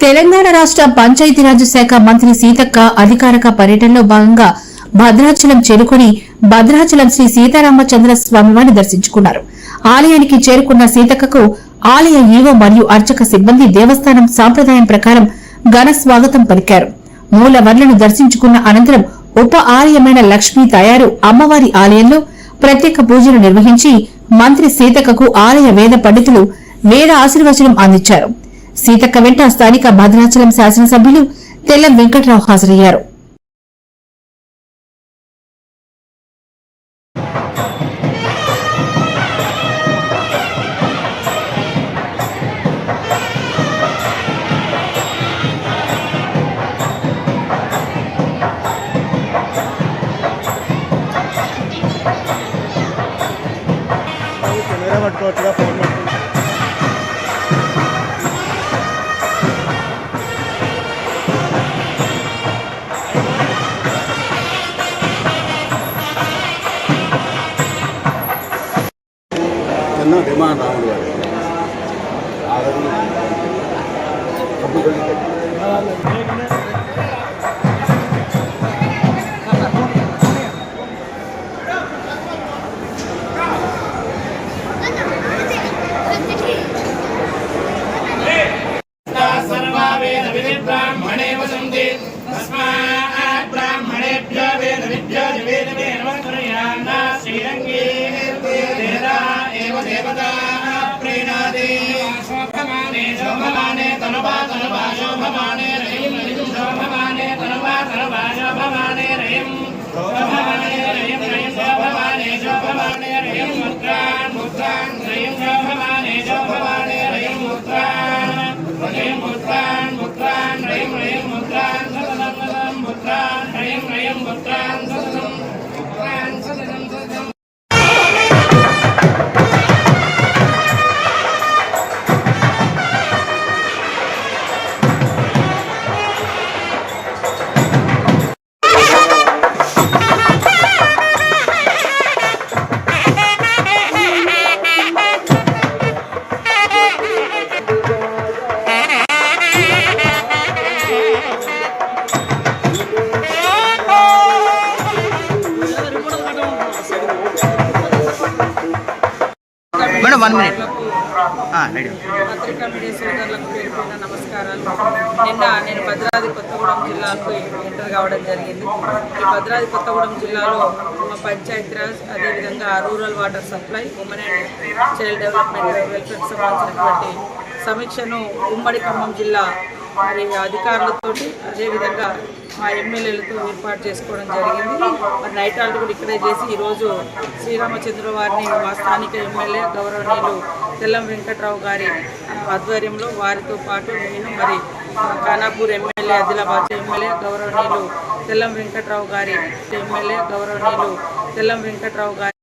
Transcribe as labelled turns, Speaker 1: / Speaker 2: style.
Speaker 1: తెలంగాణ రాష్ట్ర పంచాయతీరాజ్ శాఖ మంత్రి సీతక్క అధికారిక పర్యటనలో భాగంగా భద్రాచలం చేరుకుని భద్రాచలం శ్రీ సీతారామచంద్ర స్వామివారిని దర్శించుకున్నారు. ఆలయానికి చేరుకున్న సీతక్కకు ఆలయ ఈవో మరియు అర్చక సిబ్బంది దేవస్థానం సాంప్రదాయం ప్రకారం ఘన స్వాగతం పలికారు. మూలవర్లను దర్శించుకున్న అనంతరం ఉప ఆలయమైన లక్ష్మీ తయారు అమ్మవారి ఆలయంలో ప్రత్యేక పూజలు నిర్వహించి మంత్రి సీతక్కకు ఆలయ వేద పండితులు వేద ఆశీర్వచనం అందించారు. సీతక్క వెంట స్థానిక భద్రాచలం శాసనసభ్యులు తెల్లం వెంకట్రావు హాజరయ్యారు.
Speaker 2: డిమాండ్ రాముడు గారు
Speaker 3: ब्राह्मणे वसन्ति तस्मात् ब्राह्मणेभ्यो वेद विद्यो वेद वेदवन्तुर्यान्ना श्रीरङ्गे देवता एव देवता प्रीणाति शोभमाने तनुवा तनुवा शोभमाने रयिं रयिं शोभमाने तनुवा तनुवा शोभमाने रयिं शोभमाने रयिं रयिं शोभमाने शोभमाने रयिं मुद्रान् मुद्रान् रयिं शोभमाने शोभमाने रयिं मुद्रान् रयिं मुद्रान् मुद्रान् रयिं रयिं मुद्रान् सततं मुद्रान् रयिं रयिं मुद्रान् सततं मुद्रान् सततं सततं
Speaker 4: మేడం 1 మినిట్
Speaker 5: పత్రికా మీడియా సోదరులకు పేరుపైన నమస్కారాలు. నిన్న నేను భద్రాద్రి కొత్తగూడెం జిల్లాకు ఎంటర్ కావడం జరిగింది. ఈ భద్రాద్రి కొత్తగూడెం జిల్లాలో మా పంచాయతీరాజ్ అదేవిధంగా rural water supply, women and child development వెల్ఫేర్కి సంబంధించినటువంటి సమీక్షను ఉమ్మడి ఖమ్మం జిల్లా మరి అధికారులతో అదేవిధంగా మా ఎమ్మెల్యేలతో ఏర్పాటు చేసుకోవడం జరిగింది. మరి నైట్ ఆల్ట్ కూడా ఇక్కడే చేసి ఈరోజు శ్రీరామచంద్ర వారిని మా స్థానిక ఎమ్మెల్యే గౌరవనీయులు తెల్లం వెంకట్రావు గారి ఆధ్వర్యంలో వారితో పాటు నేను మరి ఖానాపూర్ ఎమ్మెల్యే ఆదిలాబాద్ ఎమ్మెల్యే గౌరవనీయులు తెల్లం వెంకట్రావు గారి